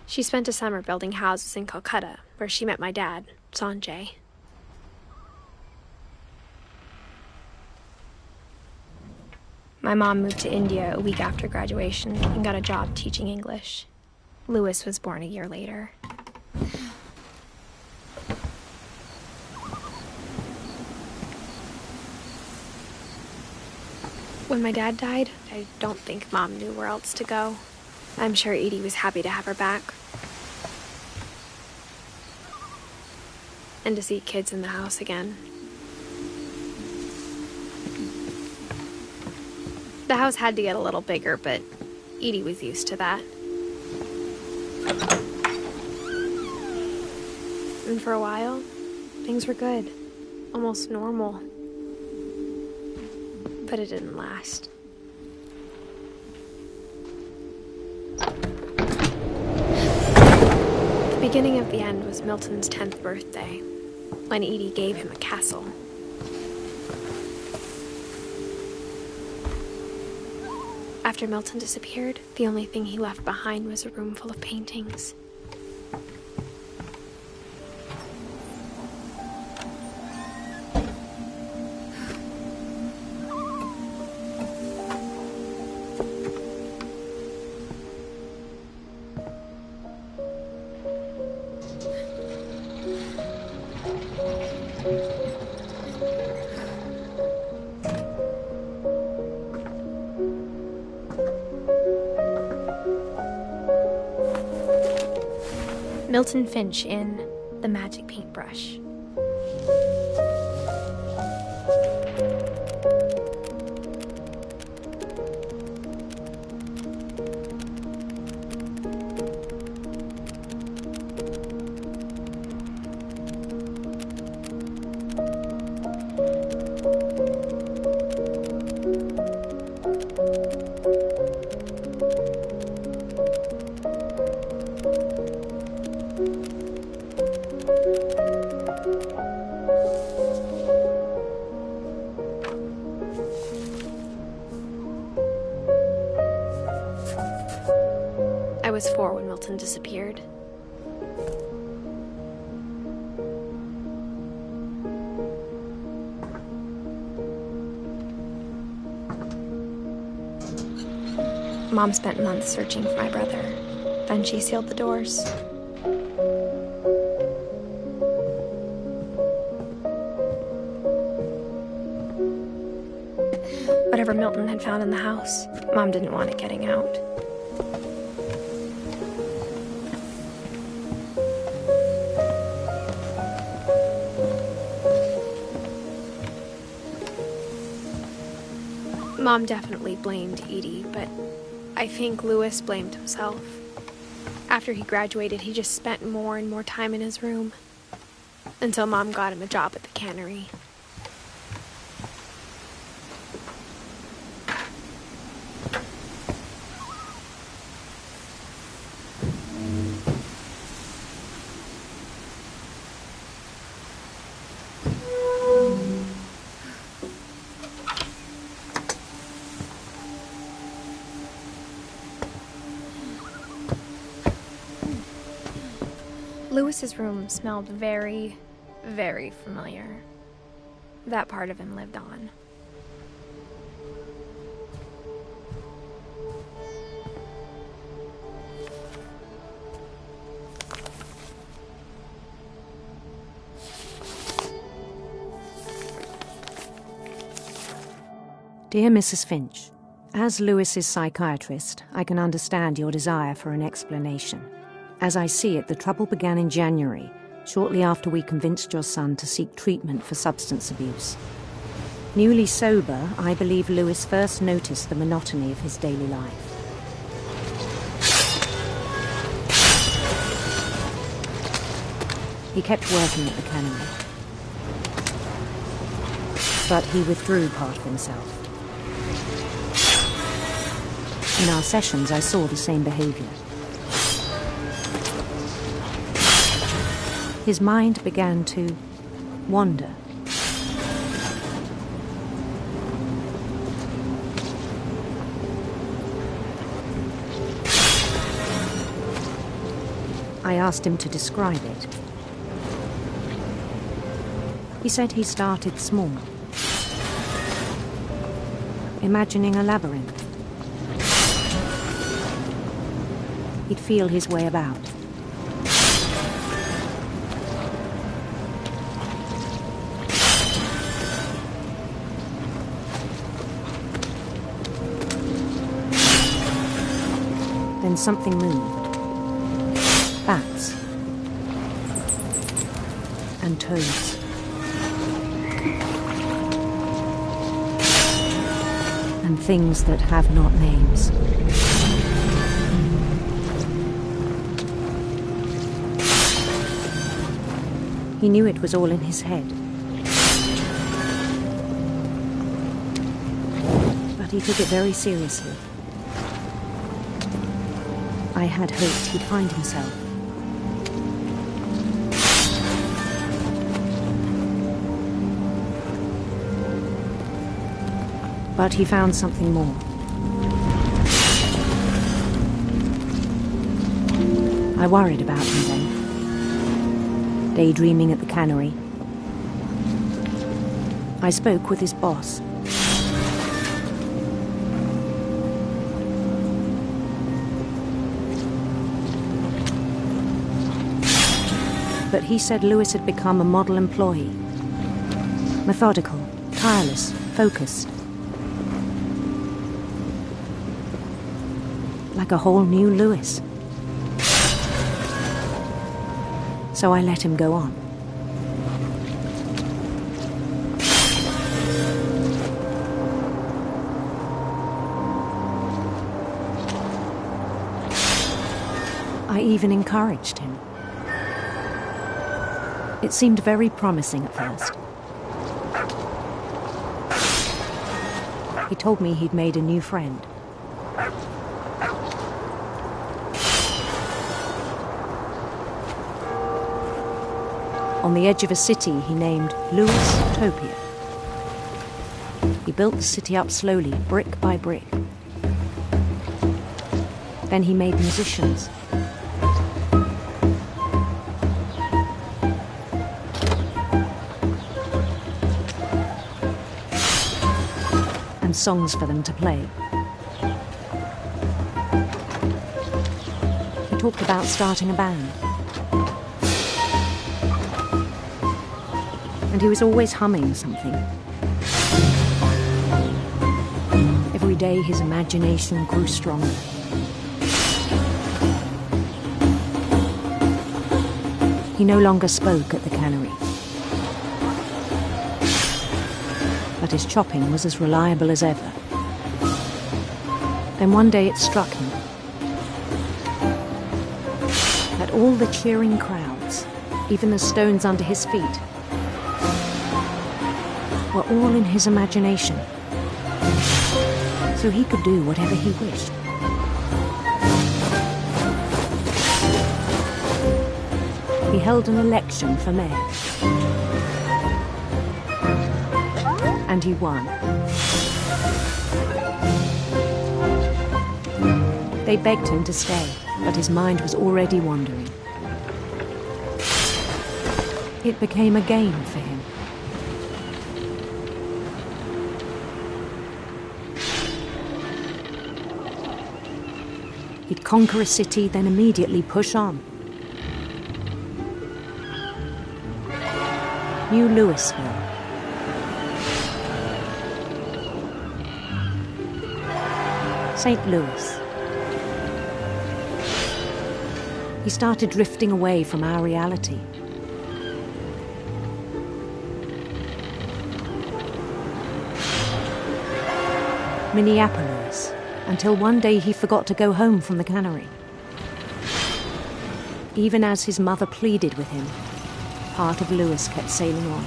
She spent a summer building houses in Calcutta, where she met my dad, Sanjay. My mom moved to India a week after graduation and got a job teaching English. Louis was born a year later. When my dad died, I don't think Mom knew where else to go. I'm sure Edie was happy to have her back. And to see kids in the house again. The house had to get a little bigger, but Edie was used to that. And for a while, things were good. Almost normal. But it didn't last. The beginning of the end was Milton's 10th birthday, when Edie gave him a castle. After Milton disappeared, the only thing he left behind was a room full of paintings. Edith Finch in The Magic Paintbrush. I was 4 when Milton disappeared. Mom spent months searching for my brother. Then she sealed the doors. Whatever Milton had found in the house, Mom didn't want it getting out. Mom definitely blamed Edie, but I think Louis blamed himself. After he graduated, he just spent more and more time in his room, until Mom got him a job at the cannery. Louis's room smelled very, very familiar. That part of him lived on. Dear Mrs. Finch, as Louis's psychiatrist, I can understand your desire for an explanation. As I see it, the trouble began in January, shortly after we convinced your son to seek treatment for substance abuse. Newly sober, I believe Louis first noticed the monotony of his daily life. He kept working at the cannery, but he withdrew part of himself. In our sessions, I saw the same behavior. His mind began to wander. I asked him to describe it. He said he started small, imagining a labyrinth. He'd feel his way about. Then something moved. Bats. And toads. And things that have not names. He knew it was all in his head. But he took it very seriously. I had hoped he'd find himself. But he found something more. I worried about him then, daydreaming at the cannery. I spoke with his boss. But he said Lewis had become a model employee. Methodical, tireless, focused. Like a whole new Lewis. So I let him go on. I even encouraged him. It seemed very promising at first. He told me he'd made a new friend. On the edge of a city he named Lewis-topia. He built the city up slowly, brick by brick. Then he made musicians. And songs for them to play. He talked about starting a band. And he was always humming something. Every day his imagination grew stronger. He no longer spoke at the cannery. But his chopping was as reliable as ever. Then one day it struck him that all the cheering crowds, even the stones under his feet, were all in his imagination, so he could do whatever he wished. He held an election for mayor, and he won. They begged him to stay, but his mind was already wandering. It became a game for him. He'd conquer a city, then immediately push on. New Louisville. St. Louis. He started drifting away from our reality. Minneapolis, until one day he forgot to go home from the cannery. Even as his mother pleaded with him, part of Lewis kept sailing on.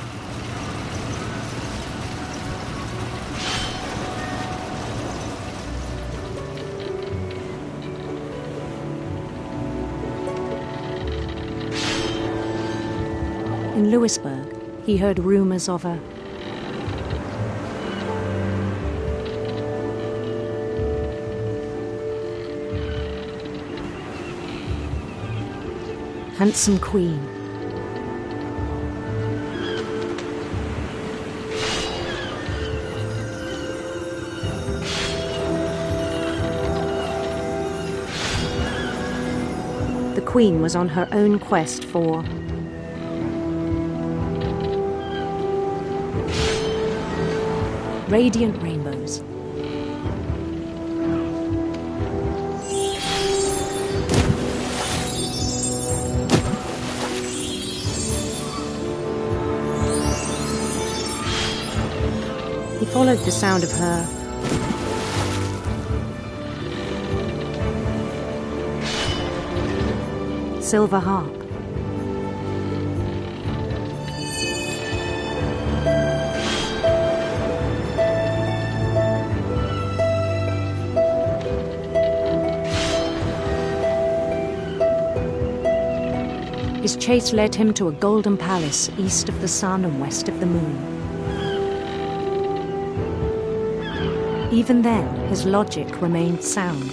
In Lewisburg, he heard rumors of a Handsome queen. The queen was on her own quest for radiant rainbows. He followed the sound of her silver harp. His chase led him to a golden palace east of the sun and west of the moon. Even then, his logic remained sound.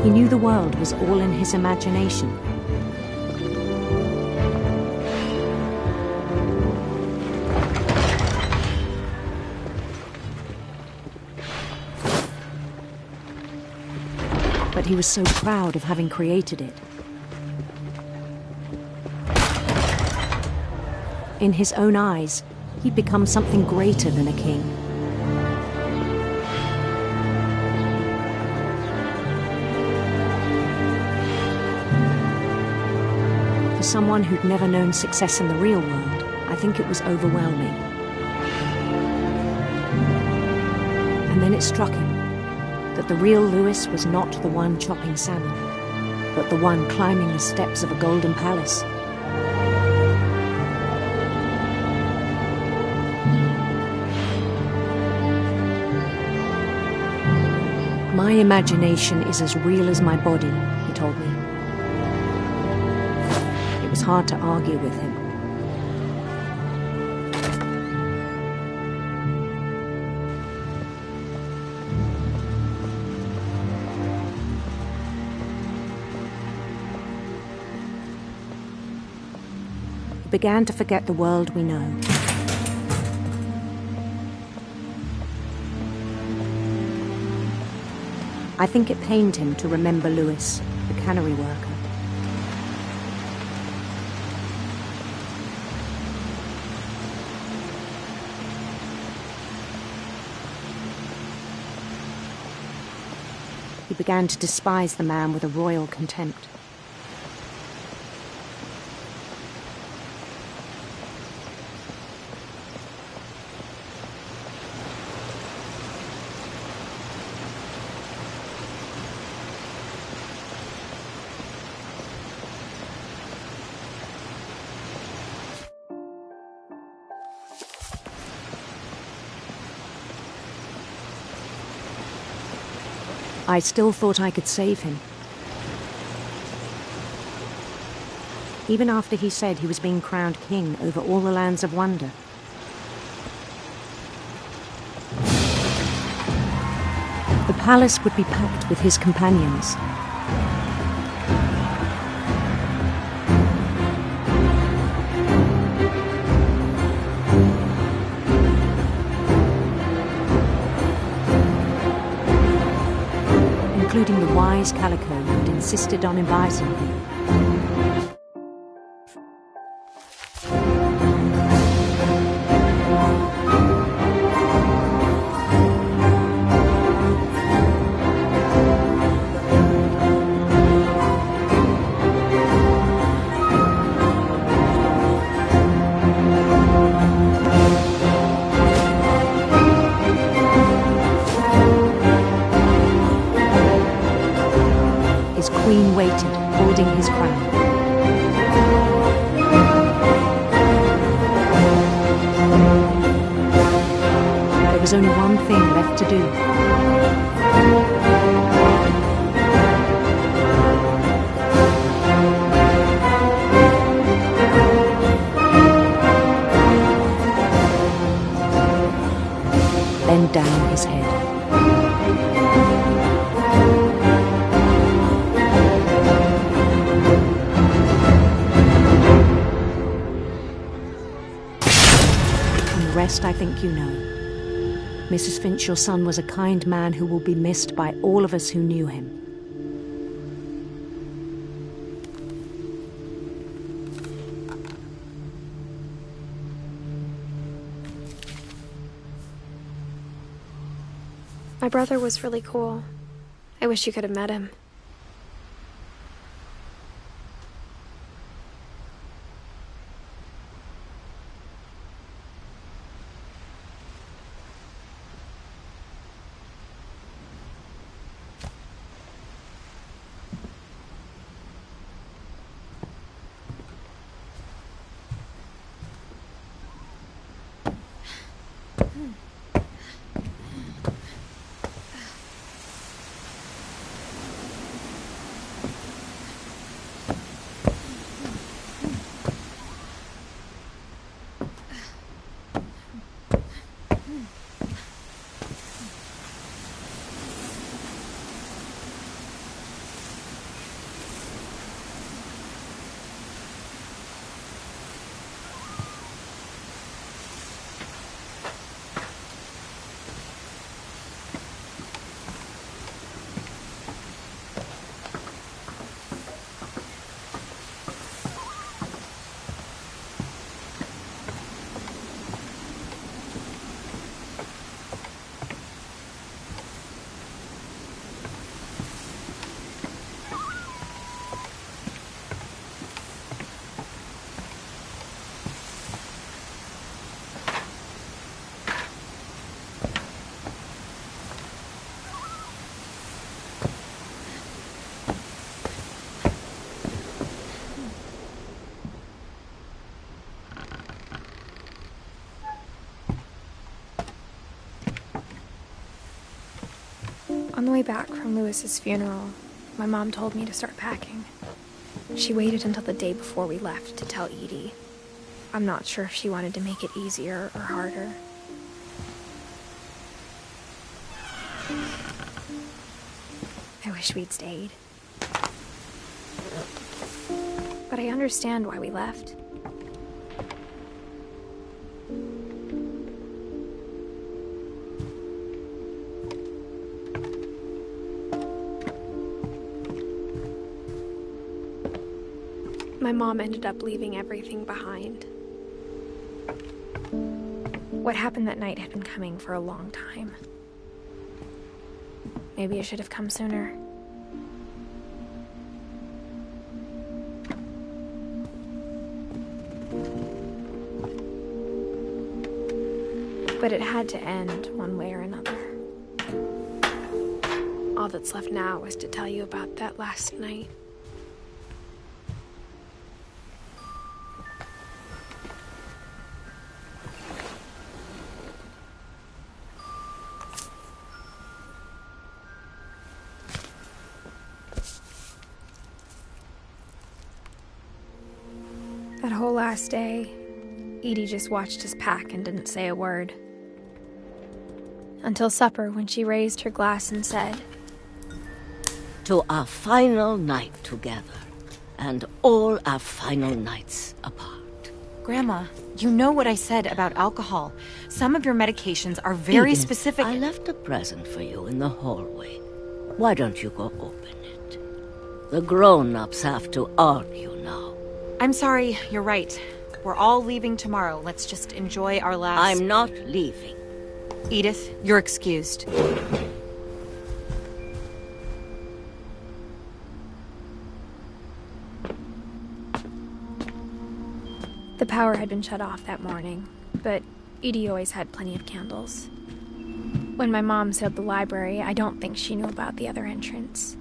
He knew the world was all in his imagination. But he was so proud of having created it. In his own eyes, he'd become something greater than a king. For someone who'd never known success in the real world, I think it was overwhelming. And then it struck him that the real Lewis was not the one chopping salmon, but the one climbing the steps of a golden palace. My imagination is as real as my body, he told me. It was hard to argue with him. He began to forget the world we know. I think it pained him to remember Lewis, the cannery worker. He began to despise the man with a royal contempt. I still thought I could save him. Even after he said he was being crowned king over all the lands of wonder. The palace would be packed with his companions. Including the wise Calico who'd insisted on advising him. His queen waited, holding his crown. There was only one thing left to do. Bend down his head. rest I think you know. Mrs. Finch, your son was a kind man who will be missed by all of us who knew him. My brother was really cool. I wish you could have met him. On the way back from Lewis's funeral, my mom told me to start packing. She waited until the day before we left to tell Edie. I'm not sure if she wanted to make it easier or harder. I wish we'd stayed. But I understand why we left. My mom ended up leaving everything behind. What happened that night had been coming for a long time. Maybe it should have come sooner. But it had to end one way or another. All that's left now is to tell you about that last night. That whole last day, Edie just watched us pack and didn't say a word. Until supper, when she raised her glass and said, "To our final night together, and all our final nights apart." Grandma, you know what I said about alcohol. Some of your medications are very Edith, specific. I left a present for you in the hallway. Why don't you go open it? The grown-ups have to argue now. I'm sorry, you're right. We're all leaving tomorrow. Let's just enjoy our last... I'm not leaving. Edith, you're excused. The power had been shut off that morning, but Edie always had plenty of candles. When my mom sealed the library, I don't think she knew about the other entrance.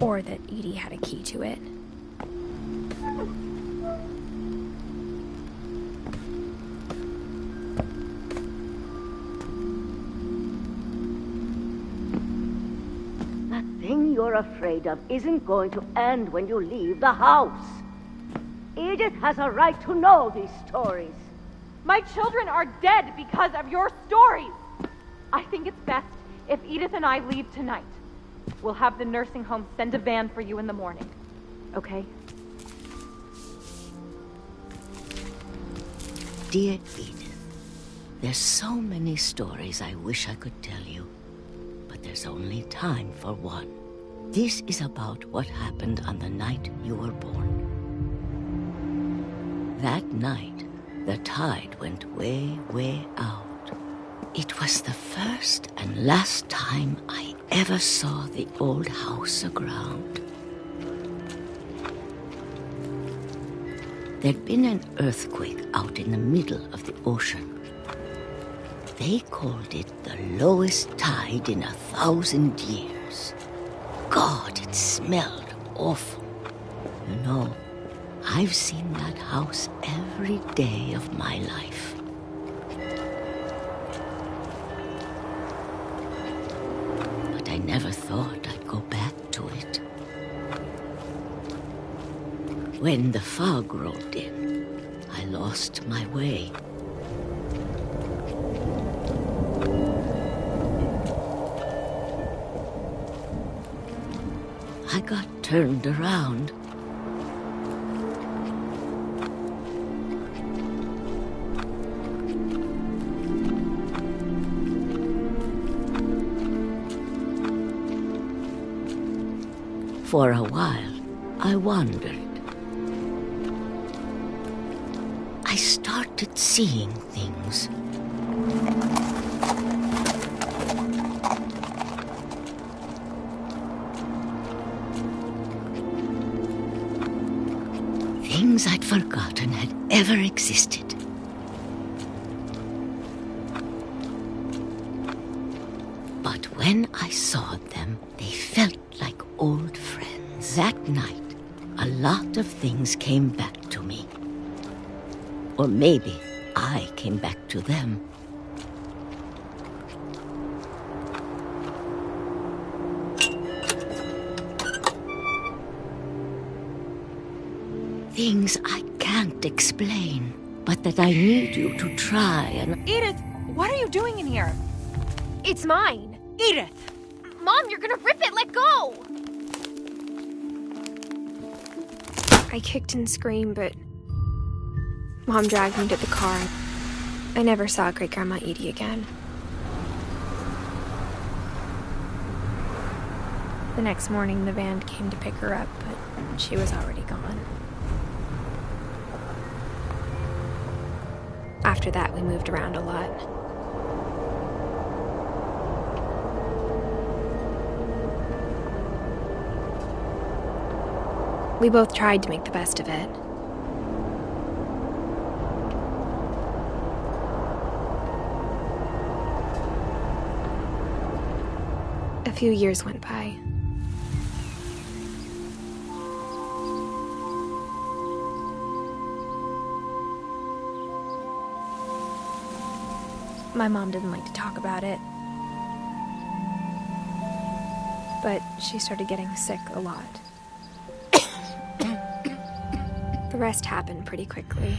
Or that Edie had a key to it. That thing you're afraid of isn't going to end when you leave the house. Edith has a right to know these stories. My children are dead because of your stories. I think it's best if Edith and I leave tonight. We'll have the nursing home send a van for you in the morning. Okay? Dear Edith, there's so many stories I wish I could tell you, but there's only time for one. This is about what happened on the night you were born. That night, the tide went way, way out. It was the first and last time I ever saw the old house aground. There'd been an earthquake out in the middle of the ocean. They called it the lowest tide in 1,000 years. God, it smelled awful. You know, I've seen that house every day of my life. But I never thought I'd go back to it. When the fog rolled in, I lost my way. I got turned around. For a while, I wandered. I started seeing things. Things I'd forgotten had ever existed. But when I saw them, they felt like old friends. That night, a lot of things came back to me. Or maybe I came back to them. Things I can't explain, but that I need you to try and... Edith, what are you doing in here? It's mine. Edith! Mom, you're gonna rip it! Let go! I kicked and screamed, but Mom dragged me to the car. I never saw Great-Grandma Edie again. The next morning, the van came to pick her up, but she was already gone. After that, we moved around a lot. We both tried to make the best of it. A few years went by. My mom didn't like to talk about it, but she started getting sick a lot. The rest happened pretty quickly.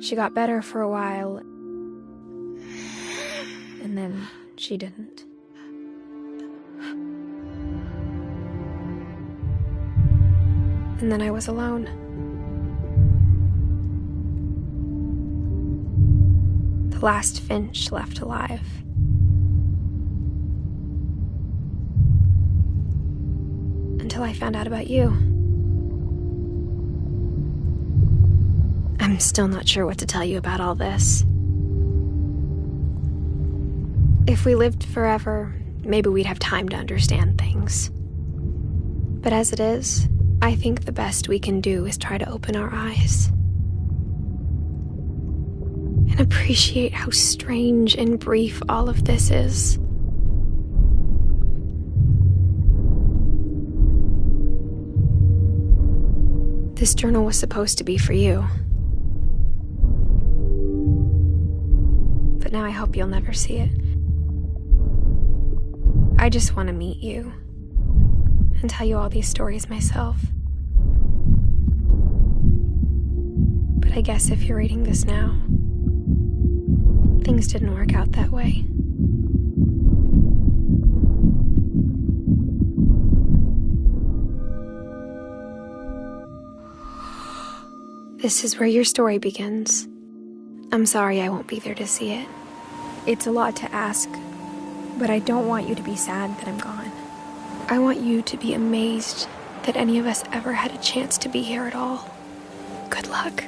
She got better for a while, and then she didn't. And then I was alone. The last Finch left alive. Until I found out about you. I'm still not sure what to tell you about all this. If we lived forever, maybe we'd have time to understand things. But as it is, I think the best we can do is try to open our eyes. And appreciate how strange and brief all of this is. This journal was supposed to be for you. But now I hope you'll never see it. I just want to meet you and tell you all these stories myself. But I guess if you're reading this now, things didn't work out that way. This is where your story begins. I'm sorry I won't be there to see it. It's a lot to ask, but I don't want you to be sad that I'm gone. I want you to be amazed that any of us ever had a chance to be here at all. Good luck.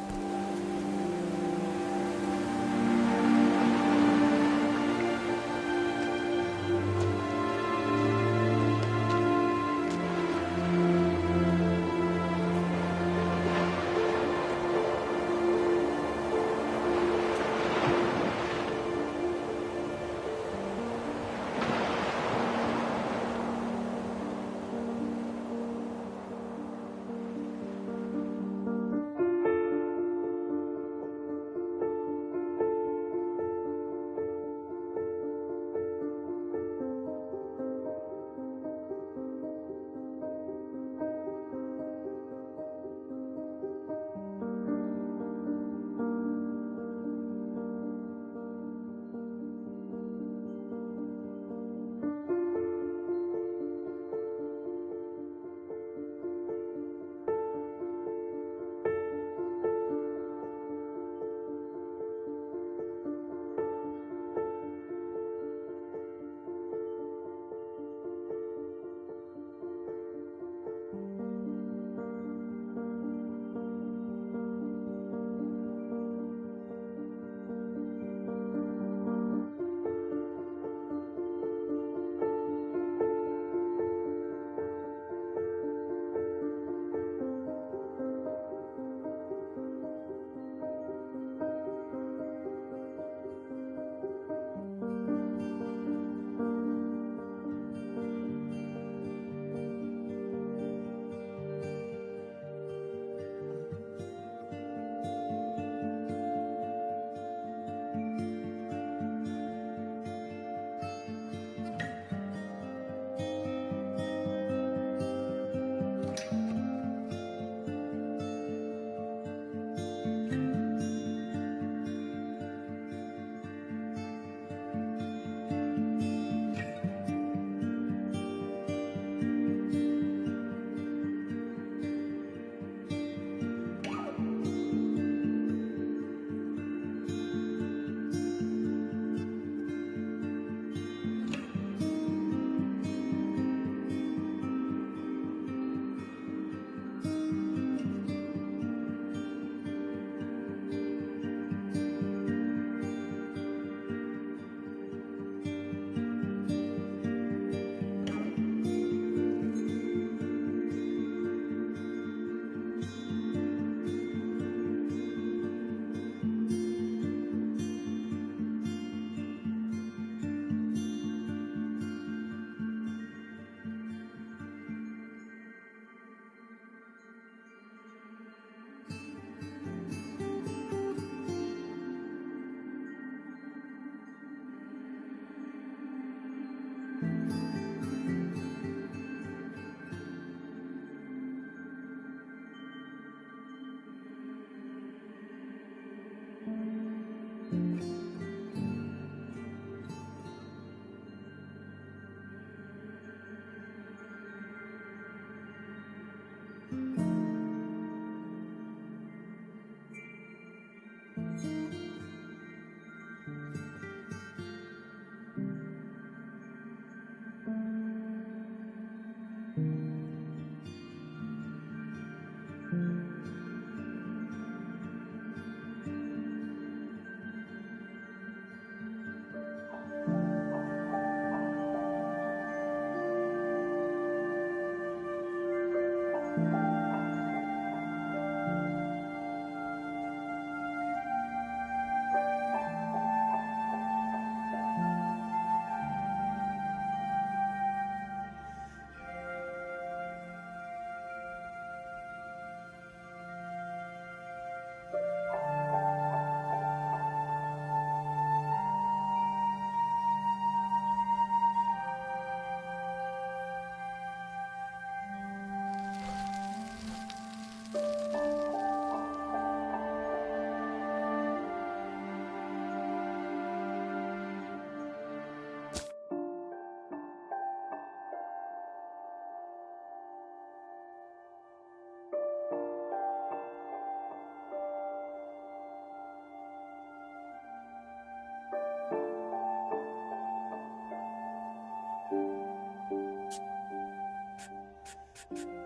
Bye.